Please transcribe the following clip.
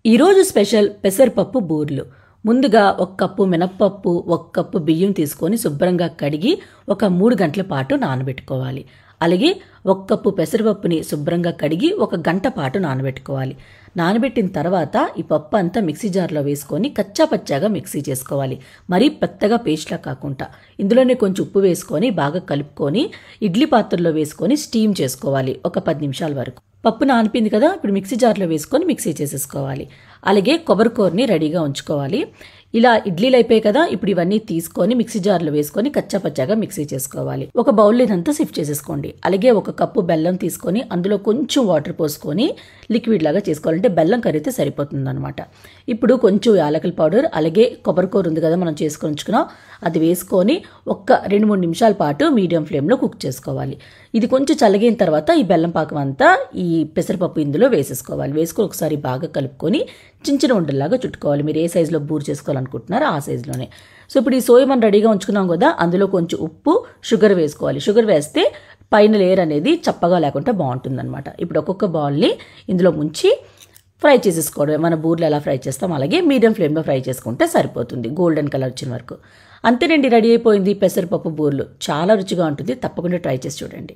ఈరోజు స్పెషల్ పెసరపప్పు బూర్లు. ముందుగా 1 కప్పు మినప్పప్పు, 1 కప్పు బియ్యం తీసుకొని శుభ్రంగా కడిగి ఒక 3 గంటల పాటు నానబెట్టుకోవాలి. అలాగే 1 కప్పు పెసరపప్పుని శుభ్రంగా కడిగి 1 గంట పాటు నానబెట్టుకోవాలి. నానబెట్టిన తర్వాత ఈ పప్పు అంతా మిక్సీ జార్లో వేసుకొని కచ్చాపచ్చాగా మిక్సీ చేసుకోవాలి. మరీ పెద్దగా పేస్ట్లా కాకుండా ఇందులోనే కొంచెం ఉప్పు వేసుకొని బాగా కలుపుకొని ఇడ్లీ పాత్రలో వేసుకొని స్టీమ్ చేసుకోవాలి ఒక 10 నిమిషాల వరకు. పప్పు నానిపోయింది కదా, ఇప్పుడు మిక్సీ జార్లో వేసుకొని మిక్సీ చేసేసుకోవాలి. అలాగే కొబ్బరికూరని రెడీగా ఉంచుకోవాలి. ఇలా ఇడ్లీలు అయిపోయాయి కదా, ఇప్పుడు ఇవన్నీ తీసుకొని మిక్సీ జార్లో వేసుకొని కచ్చాపచ్చాగా మిక్సీ చేసుకోవాలి. ఒక బౌల్లో ఇదంతా షిఫ్ట్ చేసేసుకోండి. అలాగే 1 కప్పు బెల్లం తీసుకొని అందులో కొంచెం వాటర్ పోసుకొని లిక్విడ్ లాగా చేసుకోవాలంటే బెల్లం కరిగితే సరిపోతుంది అనమాట. ఇప్పుడు కొంచెం యాలకుల పౌడర్ అలాగే కొబ్బరికూర ఉంది కదా మనం చేసుకొని ఉంచుకున్నాం, అది వేసుకొని ఒక 2-3 నిమిషాల పాటు మీడియం ఫ్లేమ్లో కుక్ చేసుకోవాలి. ఇది కొంచెం చల్లగిన తర్వాత ఈ బెల్లం పాకం అంతా ఈ పెసరపప్పు ఇందులో వేసేసుకోవాలి. వేసుకొని ఒకసారి బాగా కలుపుకొని చిన్న ఉండల్లాగా చుట్టుకోవాలి. మీరు ఏ సైజులో బూరు చేసుకోవాలనుకుంటున్నారో ఆ సైజులోనే. సో ఇప్పుడు ఈ సోయ మనం రెడీగా ఉంచుకున్నాం కదా, అందులో కొంచెం ఉప్పు, షుగర్ వేసుకోవాలి. షుగర్ వేస్తే పైన లేయర్ అనేది చప్పగా లేకుండా బాగుంటుందన్నమాట. ఇప్పుడు ఒక్కొక్క బాల్ని ఇందులో ముంచి ఫ్రై చేసేసుకోవడమే. మన బూర్లు ఎలా ఫ్రై చేస్తాం అలాగే మీడియం ఫ్లేమ్లో ఫ్రై చేసుకుంటే సరిపోతుంది, గోల్డెన్ కలర్ వచ్చిన వరకు. అంతేనండి, రెడీ అయిపోయింది పెసరపప్పు బూర్లు. చాలా రుచిగా ఉంటుంది, తప్పకుండా ట్రై చేసి చూడండి.